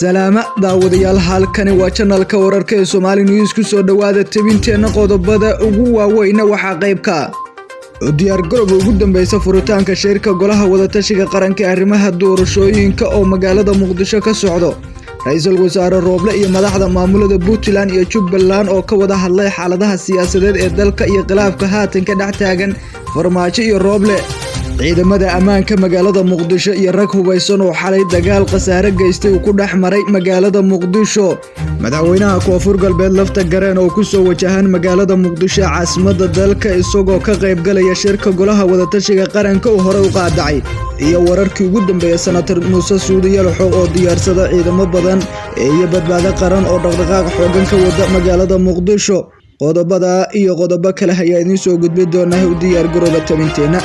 salaama daawadayaal halkani waa channelka wararka ee Somali News ku soo dhawaada tabinteena qodobada ugu waaweyn waxa qayb ka ah diyaar garowga ugu dambeeyay furitaanka shirka golaha wada tashiga qaranka arrimaha doorashooyinka oo magaalada Muqdisho ka socdo ra'iisul wasaare Roble iyo madaxda maamulada Puntland iyo Jubbaland oo ka wada hadlay xaaladaha siyaasadeed ee dalka iyo khilaafka haatan ka dhex taagan Farmaajo iyo Roble ciidamada ammaanka magaalada Muqdisho iyo rag hubeysan oo xalay dagaal qasaare geystay ku dhex maray magaalada Muqdisho madaxweynaha Koonfur Galbeed lafta gareen oo ku soo wajahan magaalada Muqdisho caasimadda dalka isagoo ka qayb galaya shirka golaha wada tashiga qaranka oo hore u qaadacay iyo wararkii ugu dambeeyay senator Muuse Suudiyal oo diyaarsada ciidamo badan iyo badbaado qaran oo dhaqdhaqaaq xoogan ka wada magaalada Muqdisho qodobada iyo qodobo kale ayaa idin soo gudbin doonaa u diyaar garowga tabinteena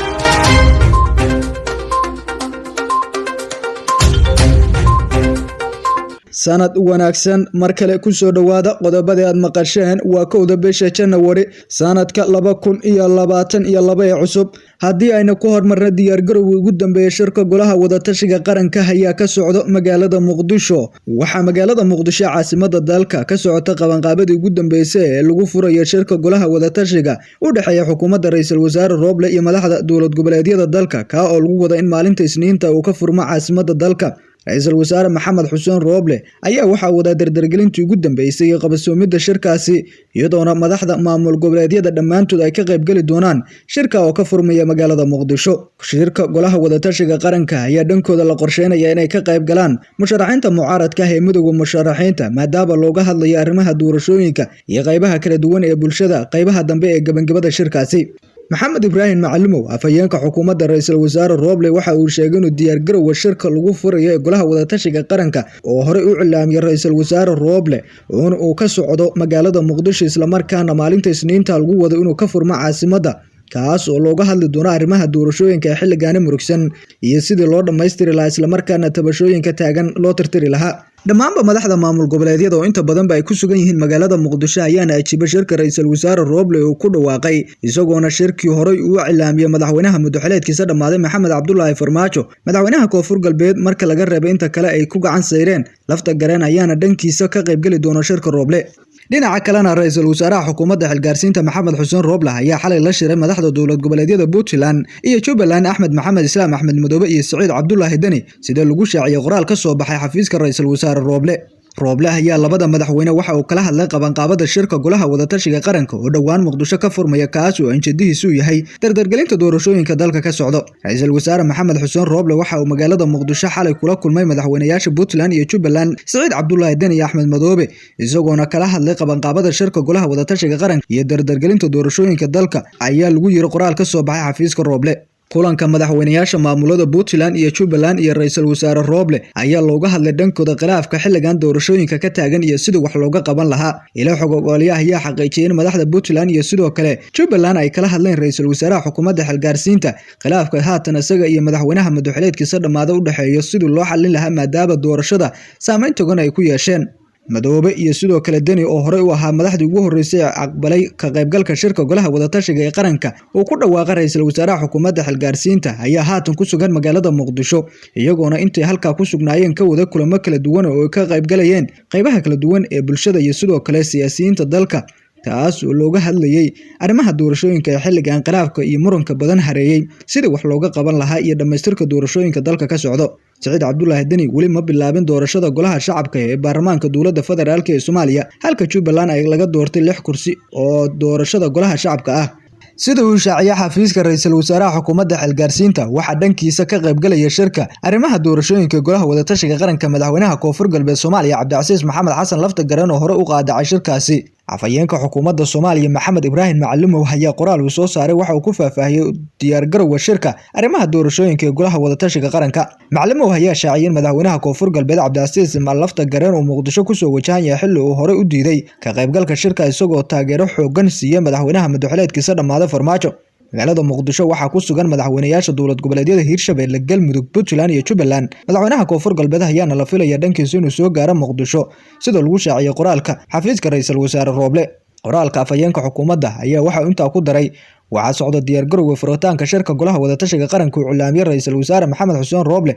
sanad wanaagsan mar kale ku soo dhawaada qodobada aad maqasheen waa kowda bisha January sanadka 2022 ee cusub hadii ayna ku hormarna diyaar garowga ugu dambeeyay shirka golaha wada tashiga qaranka ayaa ka socdo magaalada Muqdisho waxa magaalada Muqdisho caasimadda dalka ka socota qabanqaabadii ugu dambeysay ee lagu furayo shirka golaha wada tashiga u dhaxeeya xukuumadda ra'iisul wasaare Roble iyo madaxda dowlad goboleedyada dalka ka oo lagu wada in maalinta Isniinta uu ka furmo caasimadda dalka ra'iisul wasaare Maxamed Xuseen Roble ayaa waxa wada dardargelintii ugu dambeysay qabsoomida shirkaasi iyadoona madaxda maamul goboleedyada dhamaantood ay ka qayb gali doonaan shirka oo ka furmaya magaalada Muqdisho shirka golaha wada tashiga qaranka ayaa dhankooda la qorsheenaya inay ka qayb galaan musharaxiinta mucaaradka ah ee midowga musharaxiinta maadaama looga hadlayo arrimaha doorashooyinka iyo qaybaha kala duwan ee bulshada qaybaha dambe ee gabagabada shirkaasi Maxamed Ibrahim Macalimow afayeenka xukuumadda ra'iisul wasaare Roble waxa uu sheegay inuu diyaar garowga shirka lagu furayo ee golaha wada tashiga qaranka oo hore u cilaamiyay ra'iisul wasaare Roble oo ka socdo magaalada Muqdisho isla markaana maalinta Isniinta lagu wado inuu ka furmo caasimadda kaas oo looga hadli doono arrimaha doorashooyinka ee xilligan murugsan iyo sidii loo dhameystiri lahaa isla markaana tabashooyinka taagan loo tirtiri lahaa dhammaanba madaxda maamul goboleedyada oo inta badan ay ku sugan yihiin magaalada Muqdisho ayaana ajiibay shirka ra'iisul wasaare Roble oo ku dhawaaqay isagoona shirkii hore uu cilaamiyay madaxweynaha muddaxileedkiisa dhamaaday Maxamed Cabdullaahi Farmaajo madaxweynaha Koonfur Galbeed marka laga reebay inta kale ay ku gacan sayreen lafta gareen ayaana dhankiisa ka qayb gali doona shirka Roble dhinaca kalena ra'iisul wasaaraha xukuumadda xilgaarsiinta Maxamed Xuseen Roble ayaa xalay la shiray madaxda dowlad goboleedyada Puntland iyo Jubbaland Axmed Maxamed Islaam Axmed Madoobe iyo Saciid Cabdullaahi Dani sida lagu shaaciyay qoraal ka soo baxay xafiiska ra'iisul wasaare Roble ayaa labada madaxweyne waxa uu kala hadlay qabanqaabada shirka golaha wada tashiga qaranka oo dhawaan Muqdisho ka furmaya kaas oo injadihiisu yahay dardargelinta doorashooyinka dalka ka socdo ra'iisul wasaare Maxamed Xuseen Roble waxa uu magaalada Muqdisho xalay kula kulmay madaxweynayaasha Puntland iyo Jubbaland Saciid Cabdullaahi Dani iyo Axmed Madoobe isagoona kala hadlay qabanqaabada shirka golaha wada tashiga qaranka iyo dardargelinta doorashooyinka dalka ayaa lagu yiri qoraal ka soo baxay xafiiska Roble kulanka madaxweynayaasha maamulada Puntland iyo Jubbaland iyo ra'iisul wasaare Roble ayaa looga hadlay dhankooda khilaafka xilligan doorashooyinka ka taagan iyo sidoo wax looga qaban lahaa ila xogogolyaha ayaa xaqiijiyay in madaxda Puntland iyo sidoo kale Jubbaland ay kala hadleen ra'iisul wasaaraha xukuumadda xilgaarsiinta khilaafka haatan isaga iyo madaxweynaha muddaxileedkiisa dhamaada u dhaxeeyo sidoo loo xalin lahaa maadaama doorashada saameyn togan ay ku yeesheen Madoobe iyo sidoo kale Dani oo hore u ahaa madaxdii ugu horeysay aqbalay ka qaybgalka shirka golaha wada tashiga ee qaranka oo ku dhawaaqay ra'iisul wasaaraha xukuumadda xilgaarsiinta ayaa haatan ku sugan magaalada Muqdisho iyagoona intay halka ku sugnaayeen ka wada kulamo kala duwan oo ka qaybgalayeen qaybaha kala duwan ee bulshada iyo sidoo kale siyaasiyiinta dalka taas oo looga hadlayay arrimaha doorashooyinka ee xilligan khilaafka iyo muranka badan hareeyay sidii wax looga qaban lahaa iyo dhameystirka doorashooyinka dalka ka socdo Saciid Cabdullaahi Dani wali ma bilaabin doorashada golaha shacabka ee baarlamaanka dowladda federaalka ee Soomaaliya halka Jubbaland ay laga doortay 6 kursi oo doorashada golaha shacabka ah sida uu shaaciyay xafiiska ra'iisul wasaaraha xukuumadda xilgaarsiinta waxa dhankiisa ka qayb galaya shirka arrimaha doorashooyinka golaha wada tashiga qaranka madaxweynaha Koonfur Galbeed Soomaaliya Cabdicasiis Maxamed Xasan lafta gareen oo hore u qaadacay shirkaasi afayeenka xukuumadda Soomaaliya Maxamed Ibrahim Macalimow ayaa qoraal uu soo saaray waxa uu ku faahfaahiyay diyaar garowga shirka arrimaha doorashooyinka ee golaha wada tashiga qaranka Macalimow ayaa shaaciyay madaxweynaha Koonfur Galbeed Cabdicasiis lafta gareen oo Muqdisho ku soo wajahan yahay xilli uu hore u diiday ka qaybgalka shirka isagoo taageero xoogan siiyay madaxweynaha muddaxileedkiisa dhamaada Farmaajo magaalada Muqdisho waxa ku sugan madaxweynayaasha dowlad goboleedyada Hiirshabelle Galmudug Puntland iyo Jubbaland madaxweynaha Koonfur Galbeed ayaana la filayaa dhankiisa inuu soo gaaro Muqdisho sida lagu shaaciyay qoraalka xafiiska ra'iisul wasaare Roble qoraalka afayeenka xukuumadda ayaa waxa uu inta ku daray waxaa socda diyaargarowga furitaanka shirka golaha wadatashiga qaranka uu cilaamiyay ra'iisul wasaare Maxamed Xuseen Rooble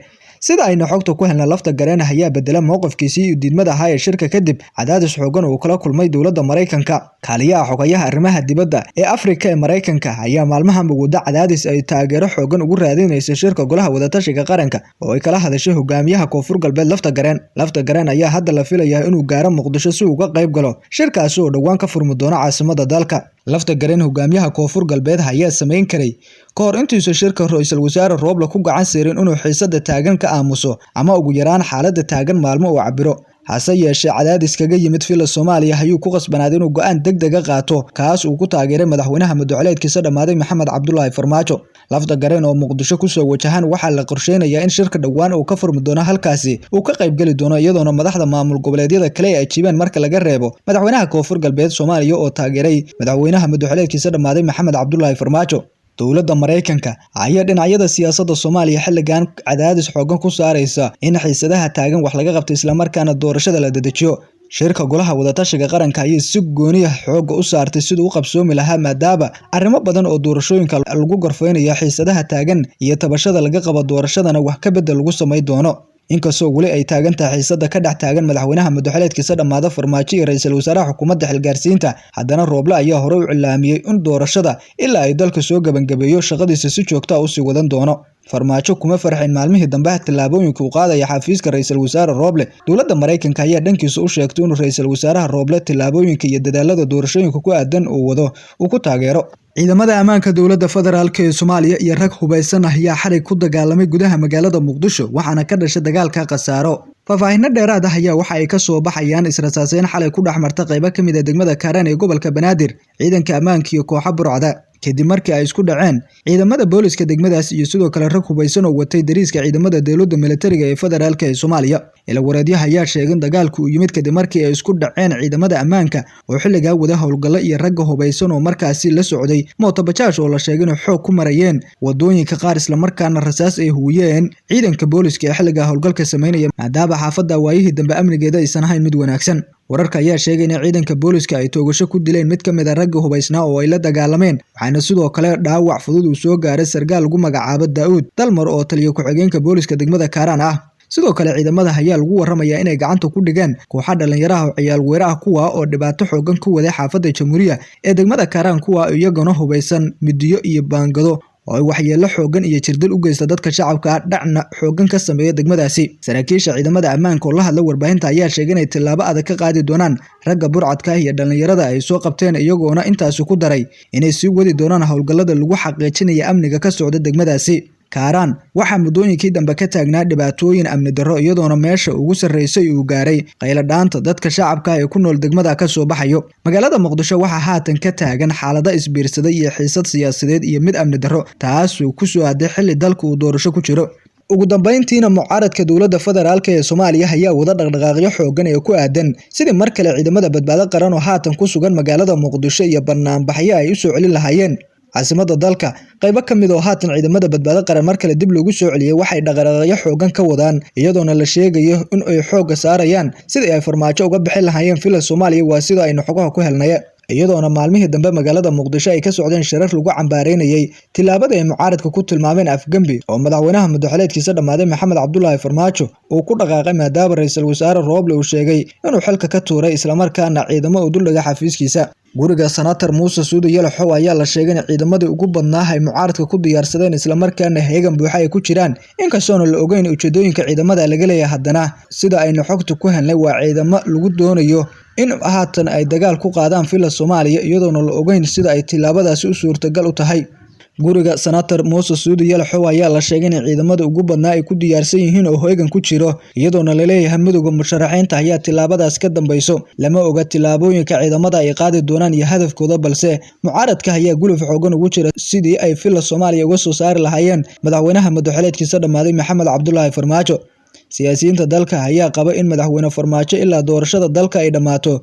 sida ayna xogta ku helna lafta gareen ayaa bedela mowqifkiisii iyo diidmada ahaa ee shirka kadib cadaadis xoogan oo kala kulmay dowladda Mareykanka kaaliyaha xogayaha arrimaha dibadda ee Afrika ee Mareykanka ayaa maalmahan wada cadaadis ay taageero xoogan ugu raadinaysa shirka golaha wadatashiga qaranka oo ay kala hadashay hogaamiyaha Koonfur Galbeed lafta gareen ayaa hadda la filayaa inuu gaaro Muqdisho si uu uga qayb galo shirkaas oo dhawaan ka furmi doona caasimadda dalka lafta gareen hogaamiyaha Koonfur Galbeed ayaa sameyn karay kahor intiisa shirka ra'iisul wasaare Rooble ku gacan siirin inuu xiisada taagan ka aamuso ama ugu yaraan xaaladda taagan maalmo oo cabiro hase yeeshee cadaadis kaga yimid fila Soomaaliya ayuu ku qasbanaaday inuu go'aan degdeg ah qaato kaas uu ku taageeray madaxweynaha madaxweynaadkiisa dhamaaday Maxamed Cabdullaahi Farmaajo lafta gareen oo Muqdisho ku soo wajahan waxa la qorsheynayaa in shirka dhawaan uu ka furmi doono halkaasi uu ka qayb gali doono iyadoona madaxda maamul goboleedyada kale ay ajiibeen marka laga reebo madaxweynaha Koonfur Galbeed Soomaaliya oo taageeray madaxweynaha madaxweynaadkiisa dhamaaday Maxamed Cabdullaahi Farmaajo dowladda Mareykanka ayaa dhinacyada siyaasadda Soomaaliya xilligan cadaadis xoogan ku saaraysa in xiisadaha taagan wax laga qabto isla markaana doorashada la dedejiyo shirka golaha wadatashiga qaranka ayay si gooni ah xoog u saartay sidoo uu qabsoomi lahaa maadaama arrimo badan oo doorashooyinka lagu gorfeynayo xiisadaha taagan iyo tabashada laga qabo doorashadana wax ka bedel lagu sameey doono inkastoo wali ay taagan tahay xiisada ka dhex taagan madaxweynaha madaxweynaadkiisa dhamaada Farmaajo iyo ra'iisul wasaaraha xukuumadda xilgaarsiinta haddana Rooble ayaa hore u cilaamiyay in doorashada ilaa ay dalka soo gabangabeeyo shaqadiisa si joogto ah u sii wadan doono Farmaajo kuma farxin maalmihii dambe tilaabooyinka uu qaaday xafiiska ra'iisul wasaare Rooble dowladda Mareykanka ayaa dhankiisa u sheegtay in ra'iisul wasaaraha Rooble tilaabooyinka iyo dadaalada doorashooyinka ku aadan uu wado uu ku taageero ciidamada ammaanka dowladda federaalka ee Soomaaliya iyo rag hubeysan ayaa xalay ku dagaalamay gudaha magaalada Muqdisho waxaana ka dhashay dagaalka khasaaro faahfaahinno dheeraad ah ayaa waxa ay ka soo baxayaan israsaaseyn xalay ku dhaxmarta qaybo ka mid ah degmada Kaaraan ee gobolka Banaadir ciidanka ammaanka iyo kooxo burcada kadib markii ay isku dhaceen ciidamada booliska degmadaas iyo sidoo kale rag hubeysan oo watay dariiska ciidamada dowladda militariga ee federaalka ee Soomaaliya ila wareedyaha ayaa sheegay in dagaalku uu yimid kadib markii ay isku dhaceen ciidamada ammaanka oo xilligaa wada howlgalo iyo rag hubeysan oo markaasi la socday mooto bajaaj oo la sheegay in xoog ku marayeen wadooyinka qaar isla markaana rasaas ay huwiyeen ciidanka booliska ee xilligaa howlgalka sameynaya maadaama xaafadda waayihii dambe amnigeeda aysan ahayn mid wanaagsan wararka ayaa sheegay in ciidanka booliska ay toogasho ku dileen mid ka mid ah ragga hubeysnaa oo ay la dagaalameen waxaana sidoo kale dhaawac fudud uu soo gaaray sargaal lagu magacaabo Daawud Dalmar oo taliyo ku-xigeenka booliska degmada Kaaraan ah sidoo kale ciidamada ayaa lagu waramayaa inay gacanta ku dhigeen kooxo dhalinyaraha oo ciyaal weeraha kuwa oo dhibaato xoogan ku waday xaafadda Jamhuuriya ee degmada Kaaraan kuwa iyagana hubeysan midiyo iyo baangado oo ay waxyeello xoogan iyo jirdil u geysta dadka shacabka dhacna xoogan ka sameeya degmadaasi saraakiisha ciidamada ammaanka oo la hadla warbaahinta ayaa sheegay inay tilaabo adag ka qaadi doonaan ragga burcadka iyo dhalinyarada ay soo qabteen iyagoona intaasi ku daray inay sii wadi doonaan howlgallada lagu xaqiijinayo amniga ka socda degmadaasi Kaaraan waxaa muddooyinkii dambe ka taagnaa dhibaatooyin amni darro iyadoona meesha ugu sarreysay uu gaaray qaylo dhaanta dadka shacabka ee ku nool degmada ka soo baxayo magaalada Muqdisho waxaa haatan ka taagan xaalado isbiirsaday iyo xiisad siyaasadeed iyo mid amni darro taasoo ku soo aaday xilli dalka uu doorasho ku jiro ugu dambeyntiina mucaaradka dowladda federaalka ee Soomaaliya ayaa wada dhaqdhaqaaqyo xoogan ee ku aadan sidii mar kale ciidamada badbaado qaran oo haatan ku sugan magaalada Muqdisho iyo barnaamijyo ay u soo celin lahaayeen caasimadda dalka qaybo ka mid oo haatan ciidamada badbaado qaran mar kale dib loogu soo celiyay waxay dhaqdhaqaaqyo xoogan ka wadaan iyadoona la sheegayo in ay xoog saarayaan sidii ay Farmaajo uga bixi lahaayeen fila Soomaaliya waa sida ay xogaha ku helnay iyadoona maalmihii dambe magaalada Muqdisho ay ka socdeen shirar lagu cambaareynayay tilaabada ay mucaaradka ku tilmaameen afgambi oo madaxweynaha madaxweynaadkiisa dhamaaday Maxamed Cabdullaahi Farmaajo uu ku dhaqaaqay maadaama ra'iisul wasaare Rooble uu sheegay inuu xilka ka tuuray isla markaana ciidamo u duldhigay xafiiskiisa guriga senator Muuse Suudi Yalaxow ayaa la sheegay in ciidamadii ugu badnaa ay mucaaradka ku diyaarsadeen isla markaana heegan buuxa ay ku jiraan inkastoo la ogeyn ujeedooyinka ciidamada laga leeyahay haddana sida ayna xogta ku helnay waa ciidamo lagu doonayo in haatan ay dagaal ku qaadaan fila Soomaaliya iyadoona la ogeyn sida ay tilaabadaasi u suurtagal u tahay guriga senator Muuse Suudi Yalaxow ayaa la sheegay in ciidamada ugu badnaa ay ku diyaarsan yihiin oo heegan ku jiro iyadoona la leeyahay midowga musharaxiinta ayaa tilaabadaas ka dambayso lama oga tilaabooyinka ciidamada ay qaadi doonaan iyo hadafkooda balse mucaaradka ayaa guluf xoogan ugu jira sidii ay fila Soomaaliya uga soo saari lahaayeen madaxweynaha madaxweynaadkiisa dhamaaday Maxamed Cabdullaahi Farmaajo siyaasiyiinta dalka ayaa qaba in madaxweyne Farmaajo ilaa doorashada dalka ay dhamaato.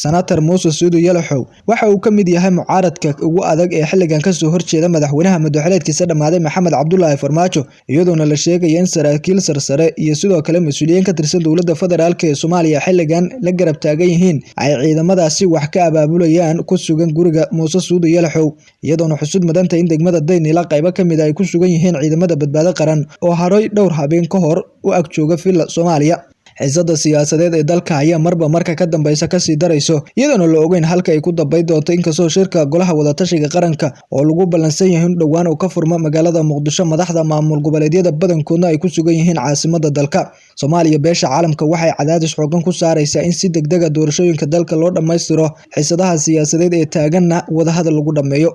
Senator Muuse Suudi Yalaxow waxa uu ka mid yahay mucaaradka ugu adag ee xilligan ka soo horjeeda madaxweynaha madaxweynaadkiisa dhamaaday Maxamed Cabdullaahi Farmaajo, iyadoona la sheegaya in saraakiil sarsare iyo sidoo kale mas'uuliyiin ka tirsan dowladda federaalka ee Soomaaliya xilligan la garab taagan yihiin ay ciidamadaasi wax ka abaabulayaan ku sugan guriga Muuse Suudi Yalaxow, iyadoona xusud madanta in degmada Daynila qaybo ka mid ay ku sugan yihiin ciidamada badbaado qaran oo haray dhowr habeen ka hor u ag jooga filla Soomaaliya. xiisada siyaasadeed ee dalka ayaa marba marka ka dambeysa kasii darayso, iyadoona la ogeyn halka ay ku dambeyn doonto inkastoo shirka golaha wadatashiga qaranka oo lagu ballansan yahay in dhowaan uu ka furmo magaalada Muqdisho madaxda maamul goboleedyada badankoodna ay ku sugan yihiin caasimadda dalka. Soomaaliya beesha caalamka waxay cadaadis xooggan ku saaraysaa in si degdeg ah doorashooyinka dalka loo dhammaystiro, xiisadaha siyaasadeed ee taaganna wadahadal lagu dhameeyo.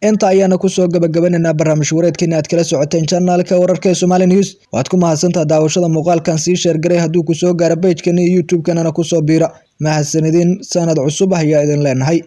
inta ayaana ku soo gabagabaynaa barnaamij wareedkeena aad kala socoteen channelka wararka ee Somali News. waad ku mahadsantahay daawashada muuqaalkan, sii share garay hadduu ku soo gaaro page-kana iyo YouTube-kana ku soo biira. mahadsanidin sanad cusub ayaa idin leenahay.